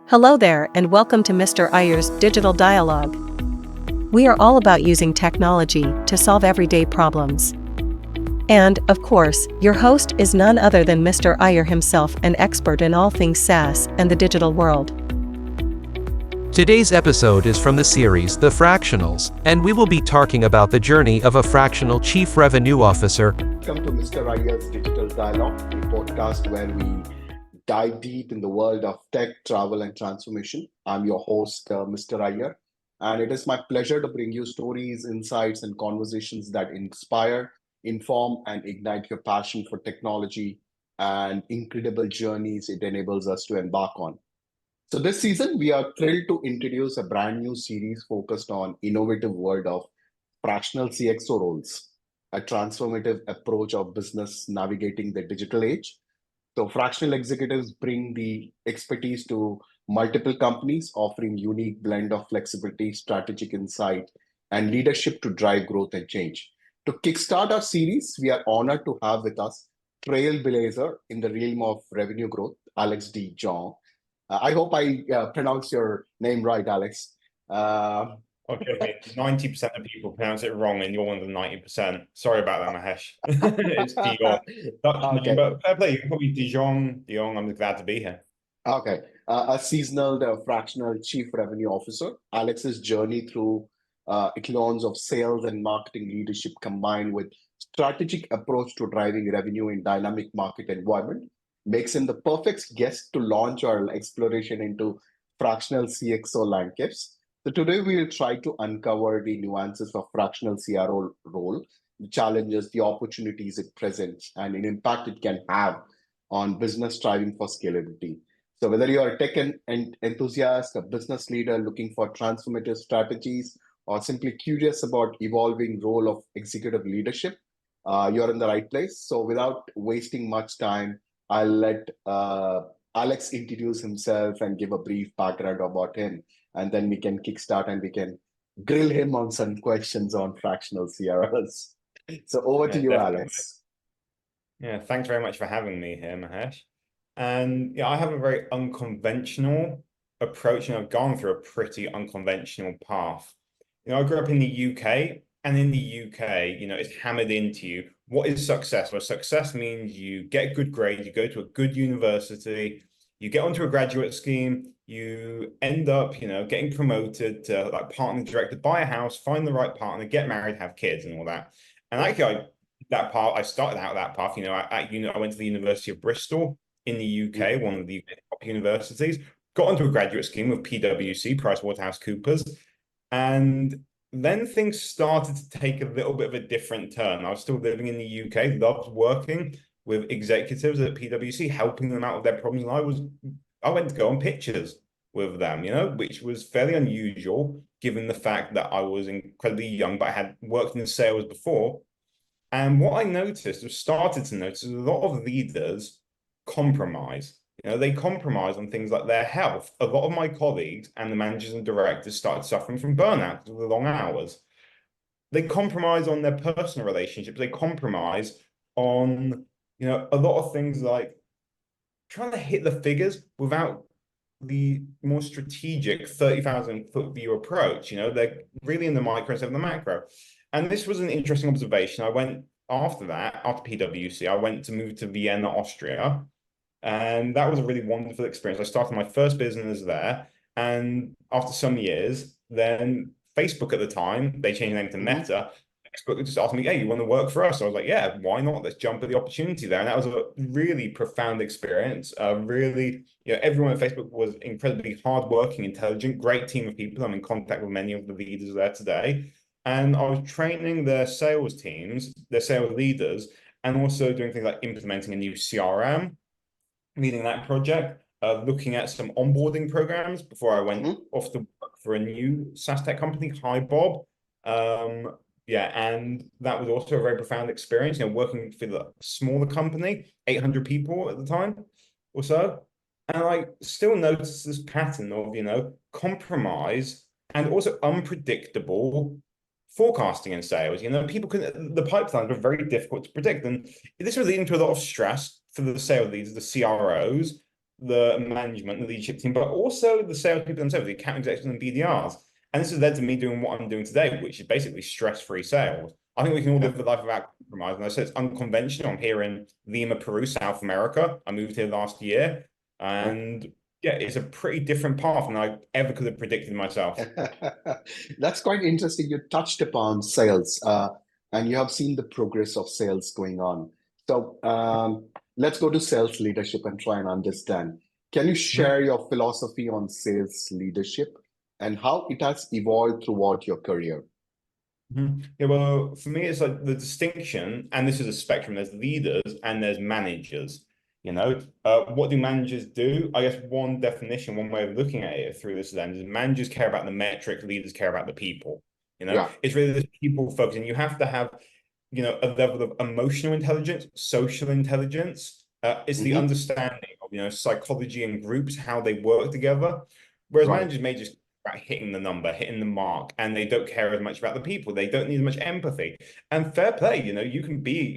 Hello there and welcome to Mr. Iyer's Digital Dialogue. We are all about using technology to solve everyday problems. And, of course, your host is none other than Mr. Iyer himself, an expert in all things SaaS and the digital world. Today's episode is from the series The Fractionals, and we will be talking about the journey of a Fractional Chief Revenue Officer. Welcome to Mr. Iyer's Digital Dialogue, a podcast where we dive deep in the world of tech, travel, and transformation. I'm your host, Mr. Iyer, and it is my pleasure to bring you stories, insights, and conversations that inspire, inform, and ignite your passion for technology and incredible journeys it enables us to embark on. So this season, we are thrilled to introduce a brand new series focused on innovative world of fractional CXO roles, a transformative approach of business navigating the digital age. So fractional executives bring the expertise to multiple companies, offering unique blend of flexibility, strategic insight, and leadership to drive growth and change. To kickstart our series, we are honored to have with us trailblazer in the realm of revenue growth, Alex De Jong. I hope I pronounced your name right, Alex. Okay, 90% of people pronounce it wrong, and you're one of the 90%. Sorry about that, Mahesh. It's De Jong. Okay. But fair play, you can call me De Jong. De Jong, I'm glad to be here. Okay. A seasonal fractional chief revenue officer, Alex's journey through echelons of sales and marketing leadership combined with strategic approach to driving revenue in dynamic market environment makes him the perfect guest to launch our exploration into fractional CXO landscapes. So today we'll try to uncover the nuances of fractional CRO role, the challenges, the opportunities it presents, and an impact it can have on business striving for scalability. So whether you're a tech enthusiast, a business leader looking for transformative strategies, or simply curious about evolving role of executive leadership, you're in the right place. So without wasting much time, I'll let Alex introduce himself and give a brief background about him, and then we can kickstart and we can grill him on some questions on fractional CROs. So over to you, Definitely. Alex. Yeah, thanks very much for having me here, Mahesh. And yeah, I have a very unconventional approach, and I've gone through a pretty unconventional path. I grew up in the UK, and in the UK, it's hammered into you. What is success? Well, success means you get good grades, you go to a good university, you get onto a graduate scheme, you end up, getting promoted to like partner director, buy a house, find the right partner, get married, have kids, and all that. And actually, I started out that path. I went to the University of Bristol in the UK, one of the top universities. Got onto a graduate scheme with PwC, PricewaterhouseCoopers, and then things started to take a little bit of a different turn. I was still living in the UK, loved working with executives at PwC, helping them out with their problems. And I went to go on pitches with them, which was fairly unusual given the fact that I was incredibly young, but I had worked in sales before. And what I noticed, or started to notice, is a lot of leaders compromise. They compromise on things like their health. A lot of my colleagues and the managers and directors started suffering from burnout because of the long hours. They compromise on their personal relationships. They compromise on, a lot of things like trying to hit the figures without the more strategic 30,000-foot view approach. They're really in the micro instead of the macro. And this was an interesting observation. After PwC, I went to move to Vienna, Austria. And that was a really wonderful experience. I started my first business there. And after some years, then Facebook at the time, they changed the name to Meta. Facebook just asked me, hey, you want to work for us? So I was like, yeah, why not? Let's jump at the opportunity there. And that was a really profound experience. Everyone at Facebook was incredibly hardworking, intelligent, great team of people. I'm in contact with many of the leaders there today. And I was training their sales teams, their sales leaders, and also doing things like implementing a new CRM, leading that project, looking at some onboarding programs before I went off to work for a new SaaS tech company, Hi Bob. And that was also a very profound experience, working for the smaller company, 800 people at the time or so. And I still noticed this pattern of, compromise and also unpredictable forecasting in sales. The pipelines were very difficult to predict. And this was leading to a lot of stress for the sales leaders, the CROs, the management, the leadership team, but also the salespeople themselves, the account executives and BDRs. And this has led to me doing what I'm doing today, which is basically stress-free sales. I think we can all live the life without compromise. And I said it's unconventional. I'm here in Lima, Peru, South America. I moved here last year. And yeah, it's a pretty different path than I ever could have predicted myself. That's quite interesting. You touched upon sales, and you have seen the progress of sales going on. So let's go to sales leadership and try and understand. Can you share your philosophy on sales leadership and how it has evolved throughout your career? Yeah, well, for me, it's like the distinction, and this is a spectrum. There's leaders and there's managers. What do managers do? I guess one definition, one way of looking at it through this lens is managers care about the metrics, leaders care about the people. Yeah. It's really this people focus, and you have to have, a level of emotional intelligence, social intelligence. It's the understanding of, psychology and groups, how they work together. Whereas Right. managers may just about hitting the number, hitting the mark, and they don't care as much about the people. They don't need as much empathy. And fair play, you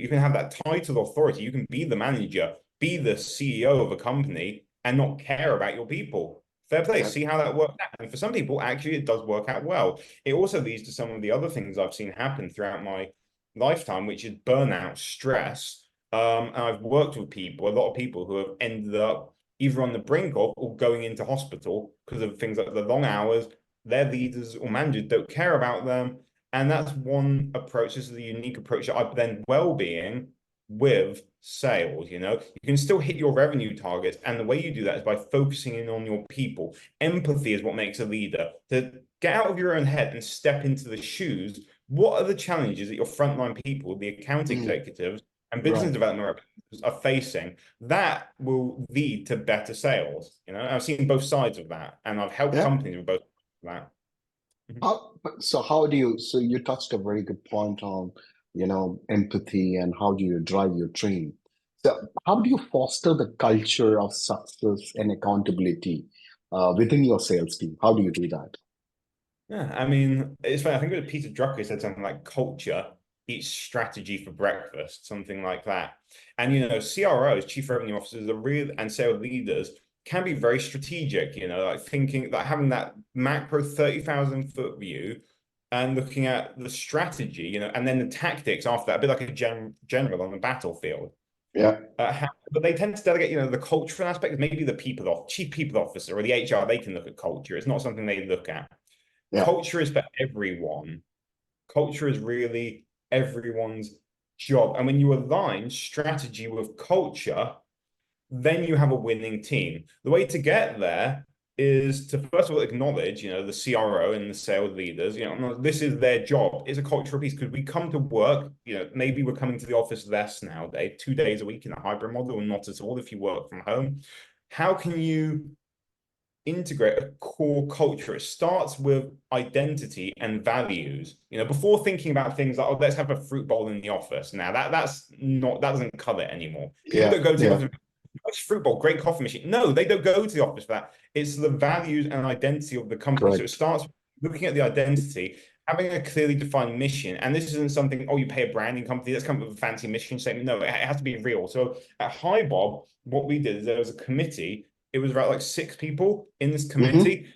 can have that title authority. You can be the manager, be the CEO of a company, and not care about your people. Fair play. Yeah. See how that works out. And for some people, actually, it does work out well. It also leads to some of the other things I've seen happen throughout my lifetime, which is burnout, stress. And I've worked with people, a lot of people who have ended up either on the brink of or going into hospital because of things like the long hours. Their leaders or managers don't care about them. And that's one approach. This is a unique approach that I've then well-being with sales. You can still hit your revenue targets. And the way you do that is by focusing in on your people. Empathy is what makes a leader. To get out of your own head and step into the shoes. What are the challenges that your frontline people, the account executives, and business development representatives are facing? That will lead to better sales. I've seen both sides of that, and I've helped companies with both of that. So you touched a very good point on, empathy and how do you drive your team. So how do you foster the culture of success and accountability within your sales team? How do you do that? Yeah, I mean, it's funny. I think it was Peter Drucker said something like culture eats strategy for breakfast, something like that. And, CROs, chief revenue officers, and sales leaders can be very strategic, like thinking, like having that macro 30,000-foot view and looking at the strategy, and then the tactics after that, a bit like a general on the battlefield. Yeah. But they tend to delegate, the cultural aspect, maybe the chief people officer or the HR, they can look at culture. It's not something they look at. Yeah. Culture is for everyone. Culture is really everyone's job. And when you align strategy with culture, then you have a winning team. The way to get there is to first of all acknowledge, the CRO and the sales leaders, this is their job. It's a cultural piece because we come to work, maybe we're coming to the office less nowadays, 2 days a week in a hybrid model, or not at all if you work from home. How can you integrate a core culture? It starts with identity and values. Before thinking about things like, let's have a fruit bowl in the office. Now that doesn't cut it anymore. People don't go to the office. Fruit bowl, great coffee machine. No, they don't go to the office for that. It's the values and identity of the company. So it starts with looking at the identity, having a clearly defined mission. And this isn't something, you pay a branding company that's come up with a fancy mission statement. No, it has to be real. So at HiBob, what we did is there was a committee. It was about like 6 people in this committee.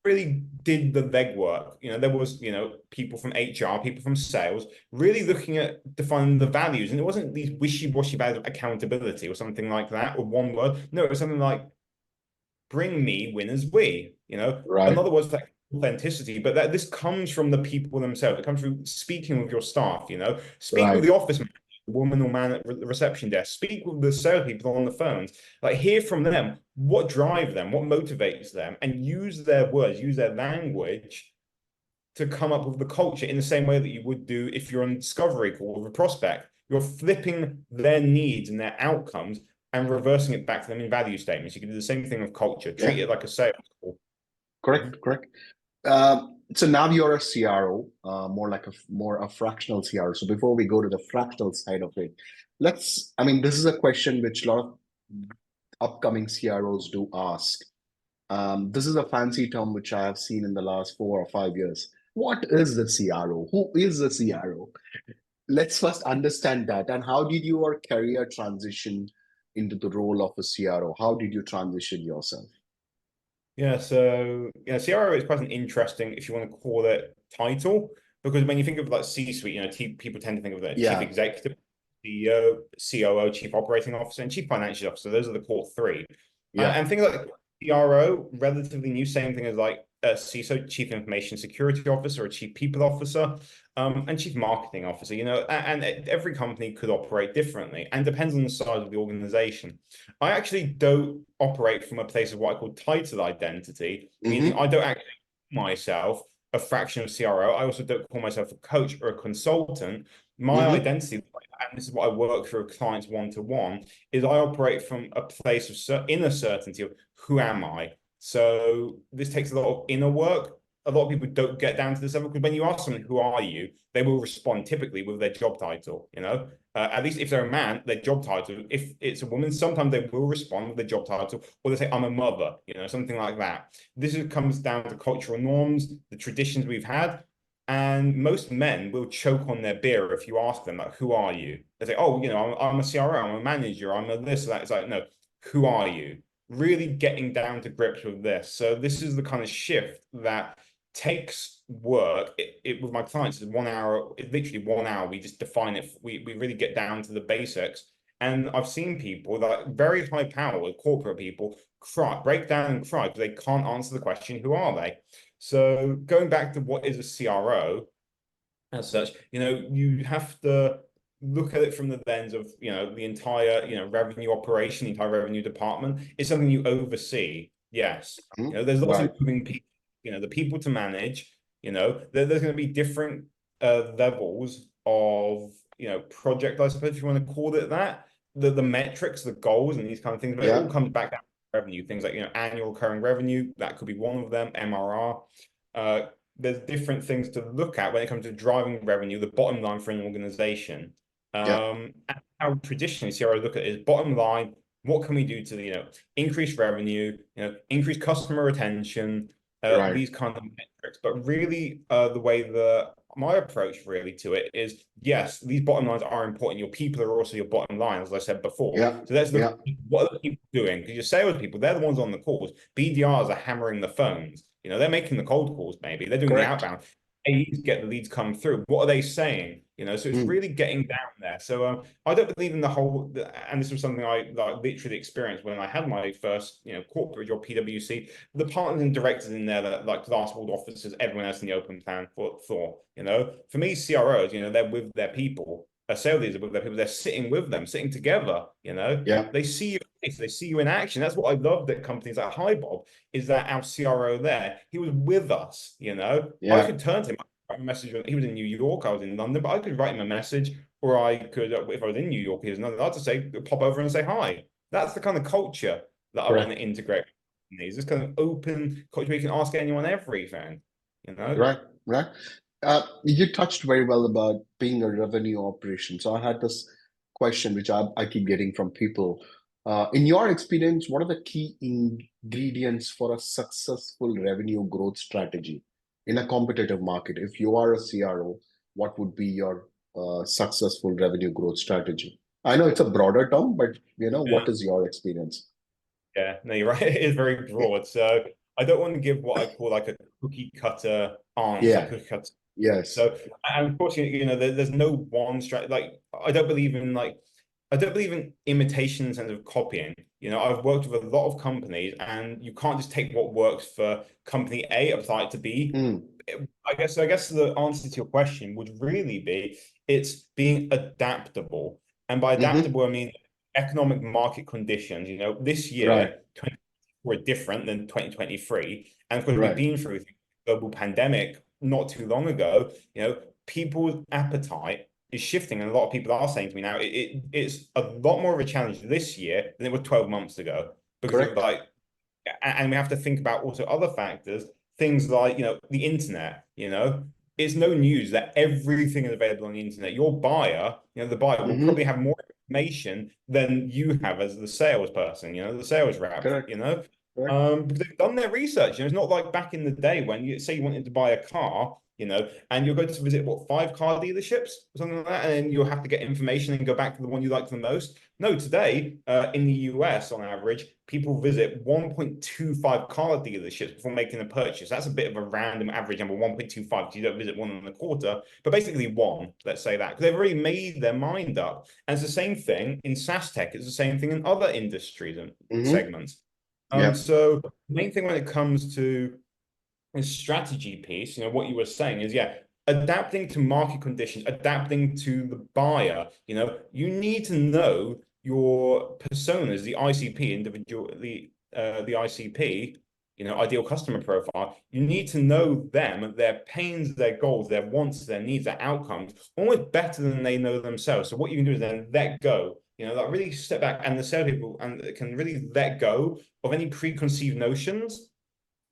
Really did the legwork. There was, people from HR, people from sales, really looking at defining the values. And it wasn't these wishy-washy about accountability or something like that, or one word. No, it was something like, bring me winners we, Another word for that authenticity, but this comes from the people themselves. It comes from speaking with your staff, speak with the office manager, woman or man at the reception desk, speak with the sales people on the phones, like hear from them what drives them, what motivates them, and use their words, use their language to come up with the culture in the same way that you would do if you're on discovery call with a prospect. You're flipping their needs and their outcomes and reversing it back to them in value statements. You can do the same thing with culture. Treat it like a sales call. Correct. So now you're a CRO, more a fractional CRO. So before we go to the fractional side of it, this is a question which a lot of upcoming CROs do ask. This is a fancy term which I have seen in the last 4 or 5 years. What is the CRO? Who is the CRO? Let's first understand that. And how did your career transition into the role of a CRO? How did you transition yourself? Yeah, so CRO is quite an interesting, if you want to call it, title, because when you think of like C-suite, people tend to think of the chief Yeah, executive, CEO, COO, chief operating officer, and chief financial officer. Those are the core three. yeah, And things like CRO, relatively new, same thing as like a CISO, chief information security officer, or chief people officer, and chief marketing officer. And every company could operate differently, and depends on the size of the organization. I actually don't operate from a place of what I call title identity, meaning I mm-hmm, don't actually call myself a fractional CRO. I also don't call myself a coach or a consultant. My mm-hmm, identity, and this is what I work through with clients one-to-one, is I operate from a place of inner certainty of who am I. So this takes a lot of inner work. A lot of people don't get down to this level, because when you ask someone, who are you, they will respond typically with their job title. At least if they're a man, their job title. If it's a woman, sometimes they will respond with their job title, or they say, I'm a mother, something like that. Comes down to cultural norms, the traditions we've had. And most men will choke on their beer if you ask them, like, who are you? They say, oh, I'm a CRO, I'm a manager, I'm a this, that. It's like, no, who are you? Really getting down to grips with this. So this is the kind of shift that takes work. With my clients is 1 hour. It's literally 1 hour. We just define it. We really get down to the basics. And I've seen people that very high powered corporate people break down and cry because they can't answer the question, who are they? So going back to what is a CRO as such, you have to look at it from the lens of, the entire, revenue operation, the entire revenue department. It's something you oversee. Yes. There's lots of right, moving people, the people to manage, there's going to be different levels of, project, I suppose, if you want to call it that, the metrics, the goals, and these kind of things, but it all yeah, comes back down to revenue, things like, annual recurring revenue, that could be one of them, MRR. There's different things to look at when it comes to driving revenue, the bottom line for an organization. yeah, And how traditionally CRO look at it is bottom line, what can we do to, increase revenue, increase customer retention, right, these kind of metrics. But really, the way that my approach really to it is, yes, these bottom lines are important. Your people are also your bottom line, as I said before. yeah, So let's look yeah, at what are the people doing? Because your salespeople, they're the ones on the calls. BDRs are hammering the phones. They're making the cold calls, maybe. They're doing the correct. outbound. AEs get the leads come through. What are they saying? So it's Mm, really getting down there. So I don't believe in the whole, and this was something I like literally experienced when I had my first, corporate job, PwC. The partners and directors in there, that like glasswalled officers, everyone else in the open plan for. For me, CROs, they're with their people. Sales leaders are with their people. They're sitting with them, sitting together. yeah, They see you. They see you in action. That's what I love at companies like Hi Bob, is that our CRO there, he was with us. I yeah, could turn to him, write a message. He was in New York, I was in London, but I could write him a message, or I could, if I was in New York, he was another. I'd just say, pop over and say hi. That's the kind of culture that I want to correct. integrate. This kind of open culture where you can ask anyone everything. You know. Right, right. You touched very well about being a revenue operation. So I had this question which I keep getting from people. In your experience, what are the key ingredients for a successful revenue growth strategy in a competitive market? If you are a CRO, what would be your successful revenue growth strategy? I know it's a broader term, but what is your experience? Yeah, no, you're right. It is very broad. So I don't want to give what I call like a cookie cutter answer, Yeah, cookie cutter. yes. So, and unfortunately, there's no one strategy. Like, I don't believe in imitation in the sense of copying. I've worked with a lot of companies, and you can't just take what works for company A, apply it to B. Mm, I guess the answer to your question would really be, it's being adaptable. And by hmm. adaptable, I mean economic market conditions. This Right, year, 20 were different than 2023. And of course, we've right. been through the global pandemic not too long ago. People's appetite is shifting. And a lot of people are saying to me now, it's a lot more of a challenge this year than it was 12 months ago. Because of Correct. like, and we have to think about also other factors, things like, the internet. It's no news that everything is available on the internet. Your buyer, the buyer will probably Hmm. have more information than you have as the salesperson, the sales rep, Correct. Correct. Because they've done their research. It's not like back in the day when you say you wanted to buy a car, and you're going to visit what, 5 car dealerships or something like that, and then you'll have to get information and go back to the one you like the most. No, today, in the US, on average, people visit 1.25 car dealerships before making a purchase. That's a bit of a random average number, 1.25, because you don't visit 1.25, but basically one, let's say that, because they've already made their mind up. And it's the same thing in SaaS tech. It's the same thing in other industries and Mm-hmm. segments. Yeah. So the main thing when it comes to the strategy piece, what you were saying is, yeah, adapting to market conditions, adapting to the buyer. You need to know your personas, the ICP, the ICP, ideal customer profile. You need to know them, their pains, their goals, their wants, their needs, their outcomes, almost better than they know themselves. So what you can do is then let go. Like really step back, and the salespeople and can really let go of any preconceived notions,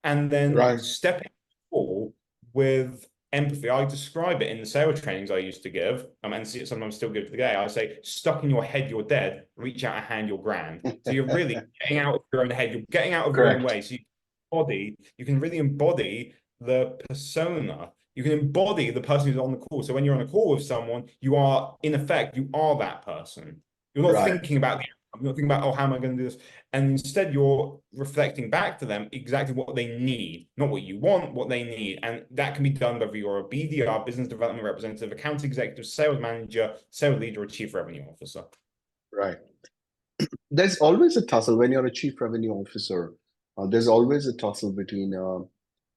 and then Right. step forward with empathy. I describe it in the sales trainings I used to give, and sometimes still give today. I say, stuck in your head, you're dead. Reach out a hand, you're grand. So you're really getting out of your own head. You're getting out of your own Correct. way. So you can really embody the persona. You can embody the person who's on the call. So when you're on a call with someone, you are, in effect, you are that person. You're not Right. thinking about you're not thinking about, oh, how am I going to do this? And instead, you're reflecting back to them exactly what they need, not what you want, what they need. And that can be done whether you're a BDR, business development representative, account executive, sales manager, sales leader, or chief revenue officer. Right. There's always a tussle when you're a chief revenue officer. There's always a tussle between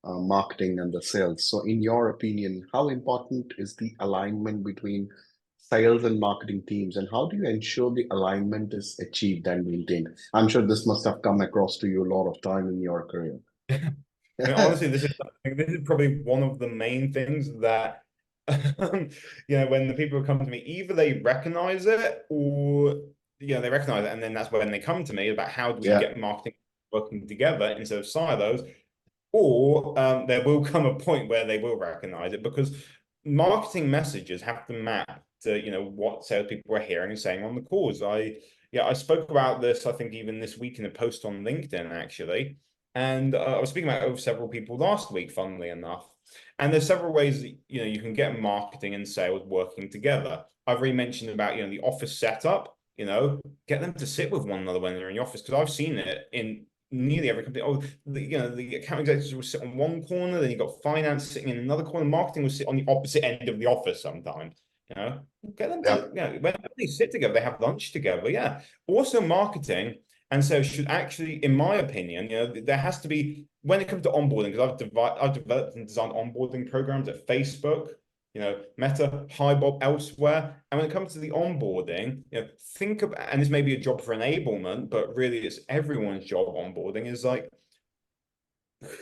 marketing and the sales. So, in your opinion, how important is the alignment between sales and marketing teams, and how do you ensure the alignment is achieved and maintained? I'm sure this must have come across to you a lot of time in your career. I mean, honestly, this is probably one of the main things that when the people come to me, either they recognize it, or they recognize it, and then that's when they come to me about how do we Yeah. get marketing working together instead of silos. Or there will come a point where they will recognize it, because marketing messages have to map to what salespeople are hearing and saying on the calls. I spoke about this, I think, even this week in a post on LinkedIn, actually. And I was speaking about it with several people last week, funnily enough. And there's several ways that you can get marketing and sales working together. I've already mentioned about the office setup. Get them to sit with one another when they're in the office, because I've seen it in nearly every company. Oh, the account executives will sit on one corner, then you've got finance sitting in another corner. Marketing will sit on the opposite end of the office sometimes. Get them Yeah. to, when they sit together, they have lunch together. Yeah. Also, marketing and so should actually, in my opinion, there has to be, when it comes to onboarding, because I've developed and designed onboarding programs at Facebook, Meta, Highbob, elsewhere. And when it comes to the onboarding, think about, and this may be a job for enablement, but really it's everyone's job. Onboarding is like,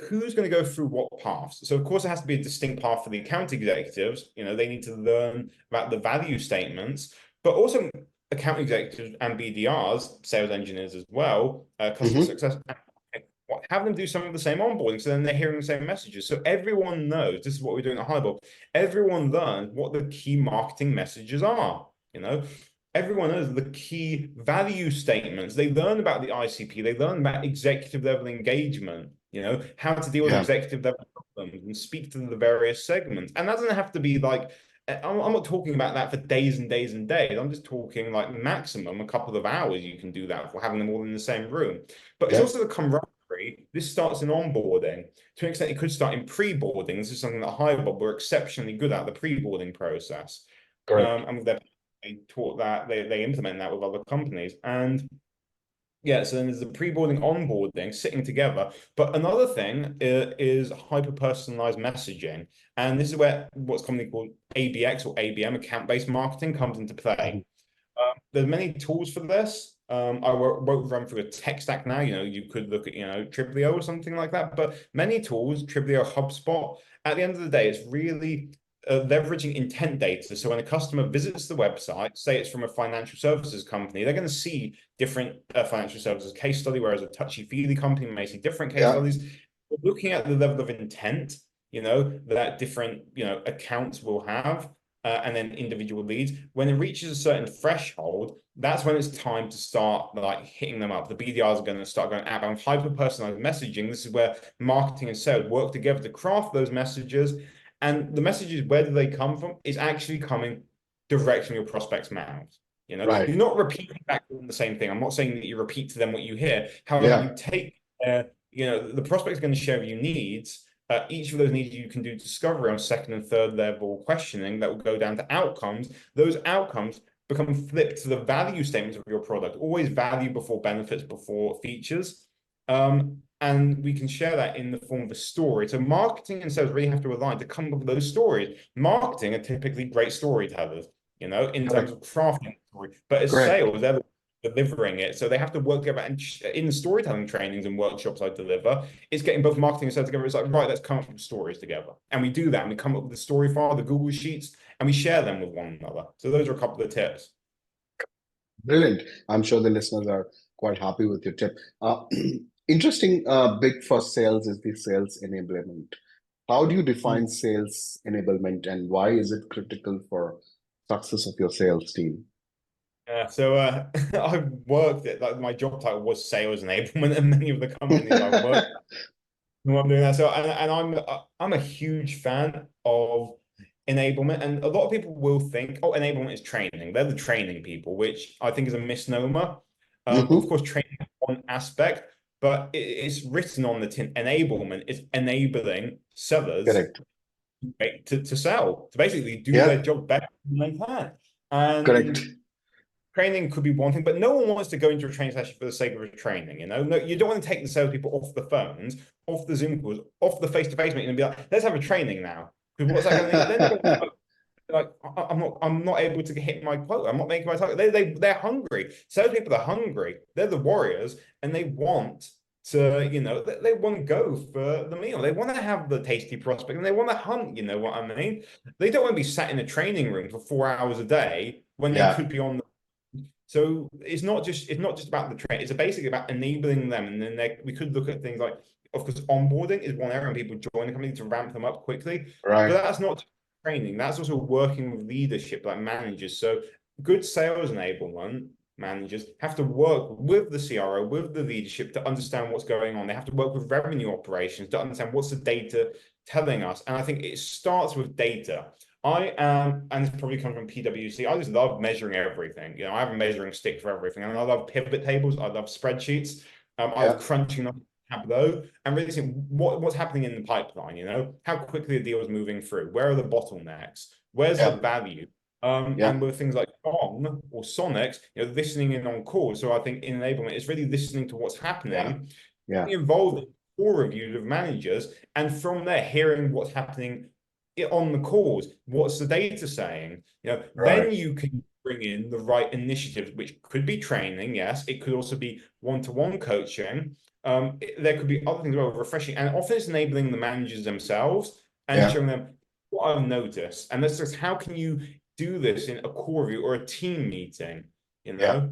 who's going to go through what paths? So of course, it has to be a distinct path for the account executives. They need to learn about the value statements, but also account executives and BDRs, sales engineers as well, customer Mm-hmm. success, have them do some of the same onboarding, so then they're hearing the same messages. So everyone knows, this is what we're doing at Highbob. Everyone learns what the key marketing messages are. Everyone knows the key value statements. They learn about the ICP. They learn about executive level engagement. How to deal with Yeah. executive level problems and speak to the various segments. And that doesn't have to be like, I'm not talking about that for days and days and days. I'm just talking like maximum a couple of hours you can do that for, having them all in the same room. But it's Yeah. also the camaraderie. This starts in onboarding. To an extent, it could start in pre-boarding. This is something that Highbob were exceptionally good at, the pre-boarding process. Correct. And they taught that, they implement that with other companies. And yeah, so then there's the pre-boarding, onboarding, sitting together. But another thing is hyper-personalized messaging. And this is where what's commonly called ABX or ABM, account-based marketing, comes into play. There's many tools for this. I won't run through a tech stack now. You could look at, Triblio or something like that. But many tools, Triblio, HubSpot, at the end of the day, it's really leveraging intent data. So when a customer visits the website, say it's from a financial services company, they're going to see different financial services case study, whereas a touchy-feely company may see different case Yeah. studies. We're looking at the level of intent, that different, accounts will have. and then individual leads. When it reaches a certain threshold, that's when it's time to start like hitting them up. The BDRs are going to start going outbound, hyper-personalized messaging. This is where marketing and sales work together to craft those messages. And the messages, where do they come from? It's actually coming directly from your prospects' mouths. Right. You're not repeating back to them the same thing. I'm not saying that you repeat to them what you hear. However, Yeah. you take, the prospect's going to share you needs. Each of those needs you can do discovery on second and third level questioning that will go down to outcomes. Those outcomes become flipped to the value statements of your product. Always value before benefits, before features. And we can share that in the form of a story. So marketing and sales really have to align to come up with those stories. Marketing are typically great storytellers, in terms of crafting the story. But as Correct. sales, they're delivering it. So they have to work together. And in the storytelling trainings and workshops I deliver, it's getting both marketing and sales together. It's like, right, let's come up with stories together. And we do that. And we come up with the story file, the Google Sheets, and we share them with one another. So those are a couple of tips. Brilliant. I'm sure the listeners are quite happy with your tip. Interesting bit for sales is the sales enablement. How do you define sales enablement, and why is it critical for success of your sales team? Yeah, so I've worked at, like, my job title was sales enablement, and many of the companies I've worked at, I'm doing that. So and I'm a huge fan of enablement, and a lot of people will think, oh, enablement is training. They're the training people, which I think is a misnomer. Of course, training is one aspect, but it's written on the tin. Enablement is enabling sellers Correct. to sell, to basically do Yeah, their job better than they can. correct. And training could be one thing, but no one wants to go into a training session for the sake of a training. No, you don't want to take the salespeople off the phones, off the Zoom calls, off the face-to-face meeting, and be like, let's have a training now. Because what's that going to? Then they're going to like, I'm not able to hit my quota. I'm not making my target. They're hungry. Salespeople are hungry. They're the warriors, and they want to, they want to go for the meal. They want to have the tasty prospect, and they want to hunt. You know what I mean? They don't want to be sat in a training room for 4 hours a day when they Yeah, could be on the. So it's not just about the train. It's basically about enabling them, and then we could look at things like, of course, onboarding is one area, and people join the company to ramp them up quickly. But right. that's not training. That's also working with leadership, like managers. So good sales enablement managers have to work with the CRO, with the leadership to understand what's going on. They have to work with revenue operations to understand what's the data telling us. And I think it starts with data. I am, and this probably comes from PwC, I just love measuring everything. I have a measuring stick for everything. And I love pivot tables. I love spreadsheets. I love crunching up Tableau and really seeing what's happening in the pipeline, how quickly the deal is moving through, where are the bottlenecks, where's the Yeah, value? yeah, And with things like Gong or Sonics, listening in on calls. So I think in enablement is really listening to what's yeah, happening, yeah. getting involved in core reviews of managers, and from there hearing what's happening on the calls. What's the data saying? Right. Then you can bring in the right initiatives, which could be training. Yes, it could also be one-to-one coaching. There could be other things about refreshing, and often it's enabling the managers themselves and Yeah, showing them what I've noticed. And that's just, how can you do this in a core review or a team meeting? yeah.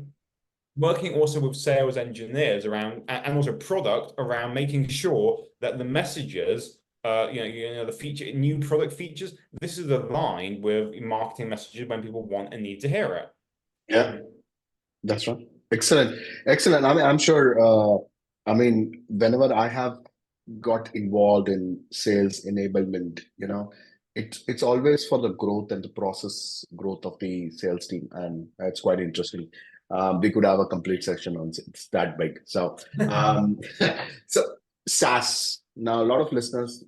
Working also with sales engineers around, and also product around, making sure that the messages, the new product features, this is aligned with marketing messages when people want and need to hear it. Yeah, that's right. Excellent. Excellent. I'm sure, whenever I have got involved in sales enablement, it's always for the growth and the process growth of the sales team. And it's quite interesting. We could have a complete section on it. It's that big. So, so SaaS. Now, a lot of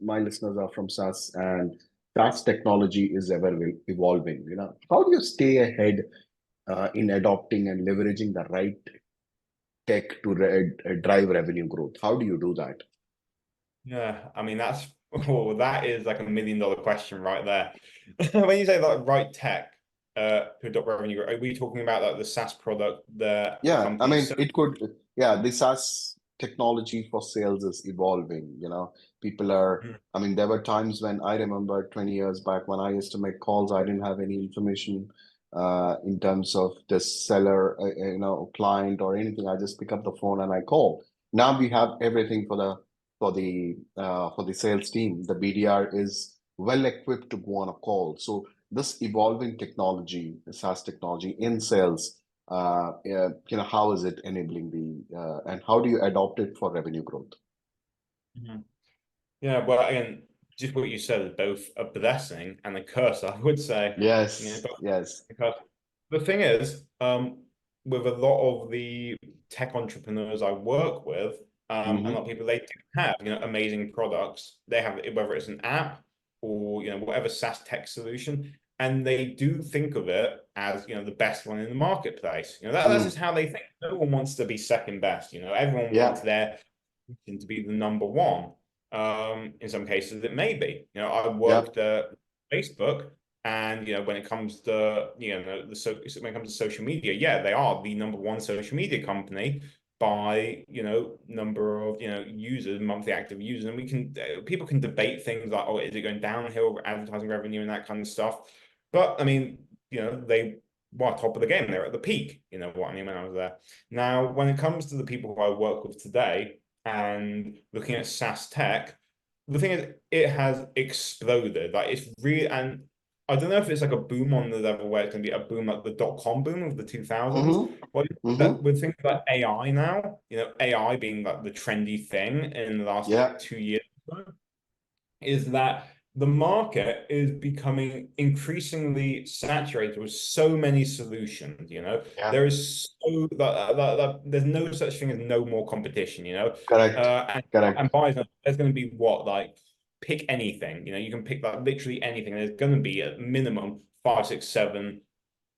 my listeners are from SaaS, and SaaS technology is ever evolving. How do you stay ahead in adopting and leveraging the right tech to drive revenue growth? How do you do that? Yeah, I mean, that is like $1 million question right there. When you say like right tech to adopt revenue growth, are we talking about like the SaaS product that Yeah, companies? the SaaS technology for sales is evolving. There were times when I remember 20 years back when I used to make calls, I didn't have any information in terms of the seller, client or anything. I just pick up the phone and I call. Now we have everything for the sales team. The BDR is well equipped to go on a call. So this evolving technology, the SaaS technology in sales, how is it enabling and how do you adopt it for revenue growth? Mhm. Yeah, well, again, just what you said is both a blessing and a curse, I would say. Yes, But yes. because the thing is, with a lot of the tech entrepreneurs I work with, a lot of people, they do have, amazing products. They have, whether it's an app or, whatever SaaS tech solution, and they do think of it as, the best one in the marketplace. That's just how they think. No one wants to be second best. Everyone wants Yeah, their to be the number one. In some cases, it may be. I yeah. worked at Facebook, and when it comes to when it comes to social media, yeah, they are the number one social media company by number of users, monthly active users, and we can people can debate things like, oh, is it going downhill, advertising revenue and that kind of stuff. But I mean, they were top of the game. They're at the peak. You know what I mean? When I was there. Now, when it comes to the people who I work with today and looking at SaaS tech, the thing is, it has exploded. Like it's really, and I don't know if it's like a boom on the level where it's going to be a boom like the dot-com boom of the 2000s. Well, that with things like AI now, AI being like the trendy thing in the last Yeah, 2 years, is that the market is becoming increasingly saturated with so many solutions. yeah. There is there's no such thing as no more competition. Correct, And correct. buyers, there's going to be what, like, pick anything. You can pick like literally anything. There's going to be at minimum 5, 6, 7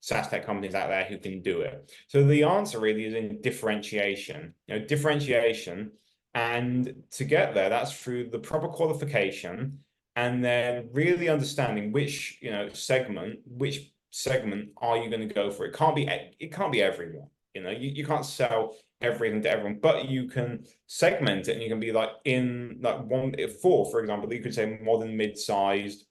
SaaS tech companies out there who can do it. So the answer really is in differentiation. Differentiation, and to get there, that's through the proper qualification, and then really understanding which segment are you going to go for. It can't be everyone. You can't sell everything to everyone, but you can segment it, and you can be like in like for example, you could say modern mid-sized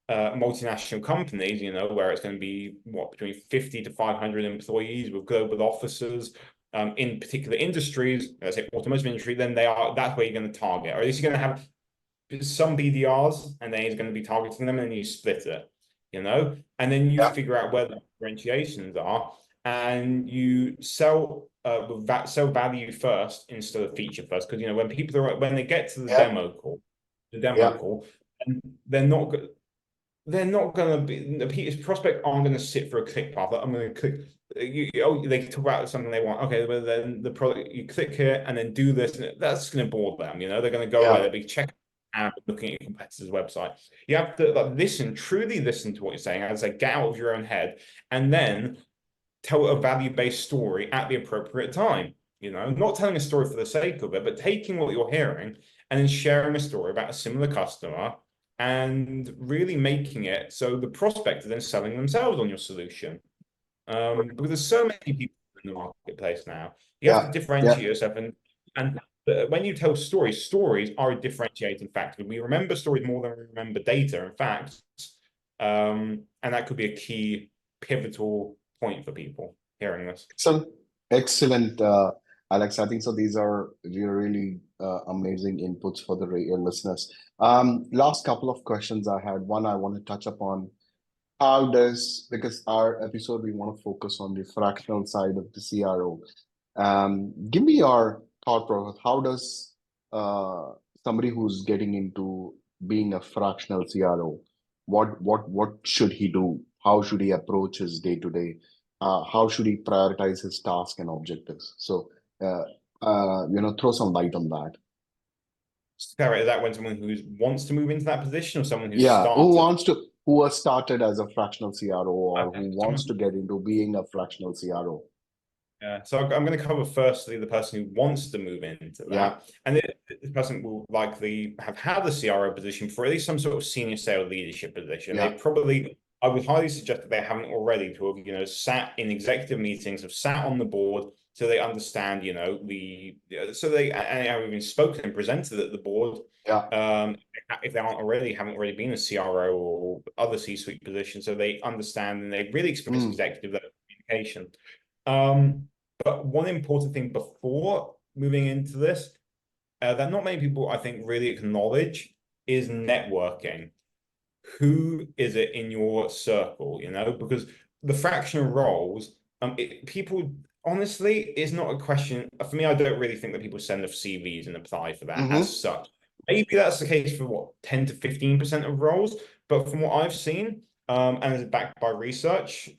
multinational companies, where it's going to be between 50 to 500 employees with global offices in particular industries, let's say automotive industry, then that's where you're going to target, or at least you're going to have some BDRs, and then he's going to be targeting them, and then you split it, and then you Yeah, figure out where the differentiations are, and you sell with that sell value first instead of feature first, because when they get to the yeah, demo call, yeah, and they're not going to be the prospect aren't going to sit for a click path. Like, I'm going to click. They talk about something they want. Okay, but then the product, you click here and then do this, and that's going to bore them. They're going to go away. yeah. They'll be checking out, looking at your competitor's website. You have to truly listen to what you're saying. As I get out of your own head, and then tell a value-based story at the appropriate time. Not telling a story for the sake of it, but taking what you're hearing and then sharing a story about a similar customer and really making it so the prospect is then selling themselves on your solution. Because there's so many people in the marketplace now. You have to Yeah, differentiate yeah. yourself, and when you tell stories are a differentiating factor. We remember stories more than we remember data and facts, and that could be a key pivotal point for people hearing this. Excellent, excellent, Alex. I think so. These are really amazing inputs for the listeners. Last couple of questions I had. One, I want to touch upon because our episode, we want to focus on the fractional side of the CRO. Give me your thought process. How does somebody who's getting into being a fractional CRO, what should he do? How should he approach his day to day? How should he prioritize his task and objectives? So, throw some light on that. Just to clarify, is that when someone who wants to move into that position, or someone who's Yeah, started? who has started as a fractional CRO or Okay, who wants to someone. get into being a fractional CRO? Yeah, so I'm going to cover firstly the person who wants to move into Yeah, that, and this person will likely have had the CRO position for at least some sort of senior sales leadership position. yeah. I would highly suggest that they haven't already to have sat in executive meetings, have sat on the board, so they understand so they and have even spoken and presented at the board. Yeah. If they haven't already been a CRO or other C-suite position, so they understand and they really experience executive level communication. But one important thing before moving into this that not many people, I think, really acknowledge is networking. who is it in your circle, because the fractional roles, people, honestly, it's not a question. For me, I don't really think that people send off CVs and apply for that as Mm-hmm. such. Maybe that's the case for what, 10 to 15% of roles, but from what I've seen, and is backed by research,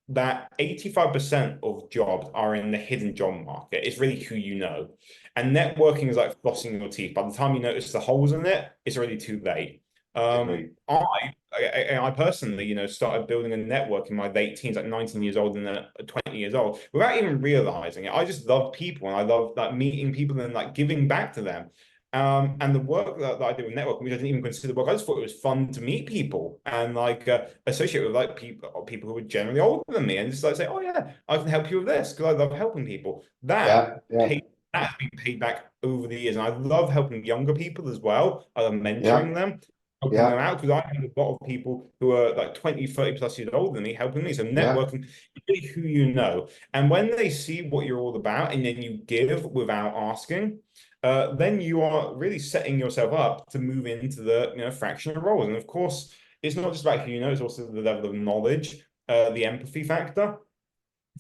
that 85% of jobs are in the hidden job market. It's really who you know. And networking is like flossing your teeth. By the time you notice the holes in it, it's already too late. Agree. I personally, started building a network in my late teens, like 19 years old and then 20 years old, without even realizing it. I just love people and I love like meeting people and like giving back to them. And the work that I do with networking, which I didn't even consider work, I just thought it was fun to meet people and like associate with like people who were generally older than me, and just like say, oh yeah, I can help you with this because I love helping people. Yeah, yeah, That's been paid back over the years, and I love helping younger people as well. I love yeah, mentoring them, helping them yeah, out, because I have a lot of people who are like 20, 30 plus years older than me helping me. So yeah, networking is really who you know. And when they see what you're all about and then you give without asking, then you are really setting yourself up to move into the fractional roles. And of course, it's not just about who you know, it's also the level of knowledge, the empathy factor.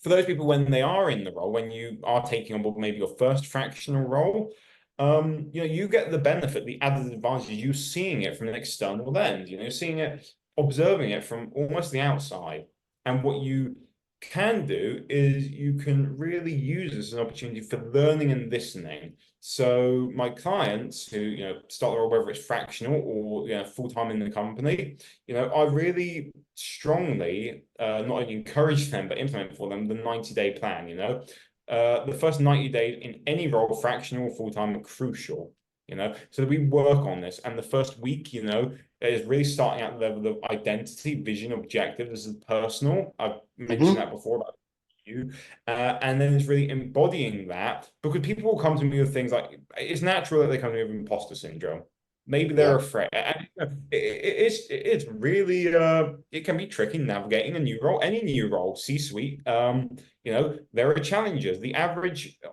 For those people when they are in the role, when you are taking on board maybe your first fractional role, you get the benefit, the added advantage, you seeing it from an external lens, seeing it, observing it from almost the outside. And what you can do is you can really use this as an opportunity for learning and listening. So my clients who, start their role, whether it's fractional or full-time in the company, I really strongly not only encourage them but implement for them the 90-day plan. The first 90 days in any role, fractional or full-time, are crucial. So we work on this, and the first week, is really starting at the level of identity, vision, objective. This is personal. I've mentioned mm-hmm. that before about you, and then it's really embodying that, because people will come to me with things like, it's natural that they come to me with imposter syndrome. Maybe they're Yeah, afraid. And it's really it can be tricky navigating a new role, any new role, C-suite. There are challenges.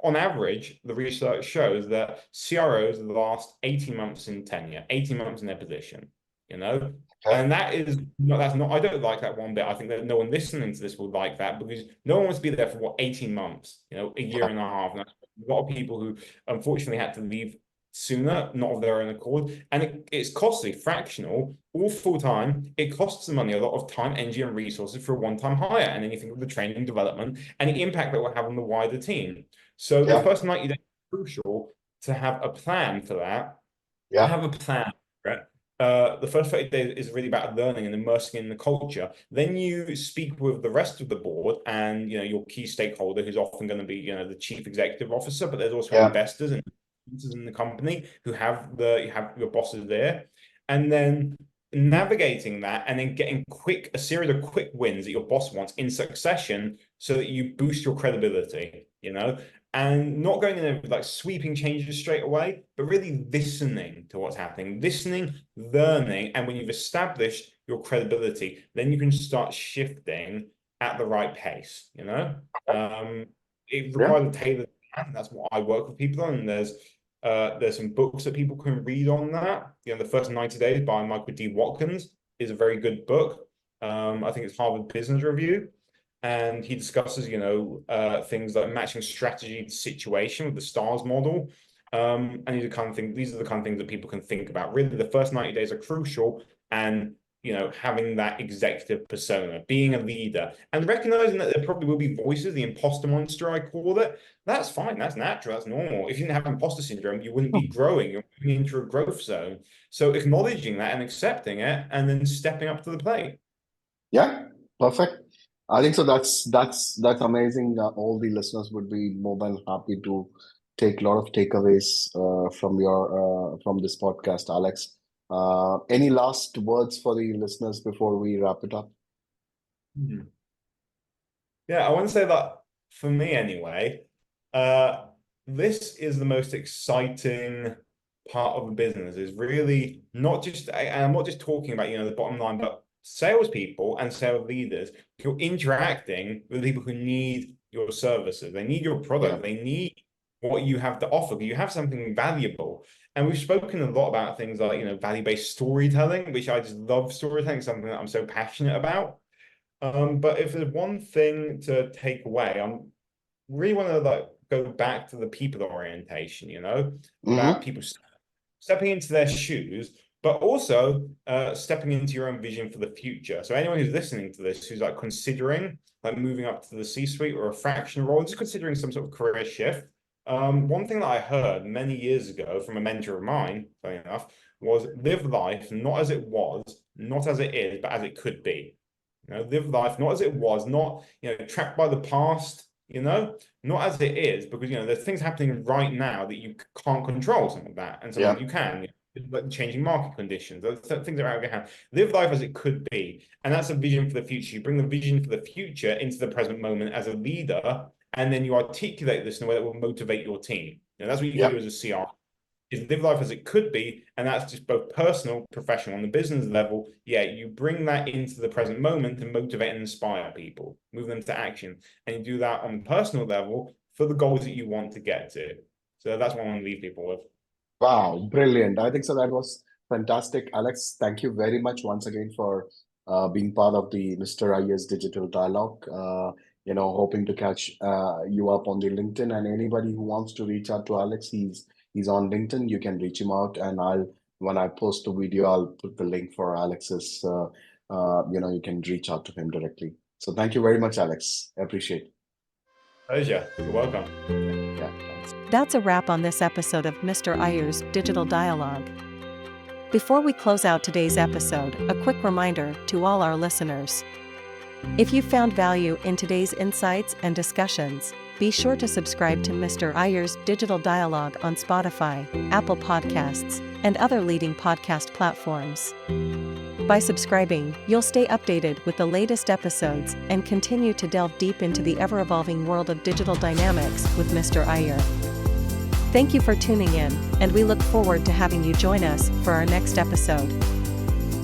On average, the research shows that CROs last 18 months in tenure, 18 months in their position, you know? okay, And that's not, I don't like that one bit. I think that no one listening to this will like that, because no one wants to be there for what, 18 months, a year yeah, and a half. And that's a lot of people who unfortunately had to leave sooner, not of their own accord. And it's costly. Fractional, all full time, it costs the money, a lot of time, energy, and resources for a one-time hire. And then you think of the training and development and the impact that will have on the wider team. So the yeah, first 90 days is crucial to have a plan for that. yeah, Have a plan for it. The first 30 days is really about learning and immersing in the culture. Then you speak with the rest of the board and your key stakeholder, who's often going to be the chief executive officer, but there's also yeah, investors and in the company who you have your bosses there, and then navigating that and then getting a series of quick wins that your boss wants in succession, so that you boost your credibility, and not going in there with like sweeping changes straight away, but really listening to what's happening, listening, learning. And when you've established your credibility, then you can start shifting at the right pace. It yeah, requires a tailored plan. That's what I work with people on. And there's some books that people can read on that. The First 90 Days by Michael D. Watkins is a very good book. I think it's Harvard Business Review. And he discusses, things like matching strategy to situation with the STARS model. And these are the kind of things that people can think about. Really, the first 90 days are crucial, and having that executive persona, being a leader, and recognizing that there probably will be voices, the imposter monster, I call it. That's fine. That's natural. That's normal. If you didn't have imposter syndrome, you wouldn't be growing. You're moving into a growth zone. So acknowledging that and accepting it, and then stepping up to the plate. yeah, perfect. I think so. That's amazing. All the listeners would be more than happy to take a lot of takeaways from this podcast, Alex. Any last words for the listeners before we wrap it up? Hmm. Yeah, I want to say that for me anyway, uh, this is the most exciting part of the business, is really not just, and I'm not just talking about, the bottom line, but salespeople and sales leaders. You're interacting with people who need your services. They need your Yeah, product. They need what you have to offer. You have something valuable. And we've spoken a lot about things like, value-based storytelling, which I just love storytelling, something that I'm so passionate about. But if there's one thing to take away, I'm really want to go back to the people orientation, about people stepping into their shoes, but also stepping into your own vision for the future. So anyone who's listening to this, who's considering moving up to the C-suite or a fractional role, just considering some sort of career shift. One thing that I heard many years ago from a mentor of mine, funny enough, was live life not as it was, not as it is, but as it could be. Live life not as it was, not trapped by the past, not as it is, because there's things happening right now that you can't control some of that, and some of you can. Like changing market conditions, things that are out of your hand. Live life as it could be, and that's a vision for the future. You bring the vision for the future into the present moment as a leader, and then you articulate this in a way that will motivate your team. That's what you can do as a CR. Is live life as it could be, and that's just both personal, professional, on the business level. You bring that into the present moment to motivate and inspire people, move them to action, and you do that on the personal level for the goals that you want to get to. So that's what I want to leave people with. Wow, brilliant. I think so. That was fantastic. Alex, thank you very much once again for being part of the Mr. Iyer's Digital Dialogue. Hoping to catch you up on the LinkedIn, and anybody who wants to reach out to Alex, he's on LinkedIn. You can reach him out, and when I post the video, I'll put the link for Alex's. You can reach out to him directly. So thank you very much, Alex. I appreciate it. Pleasure. You're welcome. Yeah, thanks. That's a wrap on this episode of Mr. Iyer's Digital Dialogue. Before we close out today's episode, a quick reminder to all our listeners. If you found value in today's insights and discussions, be sure to subscribe to Mr. Iyer's Digital Dialogue on Spotify, Apple Podcasts, and other leading podcast platforms. By subscribing, you'll stay updated with the latest episodes and continue to delve deep into the ever-evolving world of digital dynamics with Mr. Iyer. Thank you for tuning in, and we look forward to having you join us for our next episode.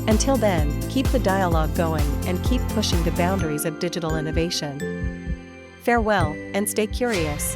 Until then, keep the dialogue going and keep pushing the boundaries of digital innovation. Farewell, and stay curious.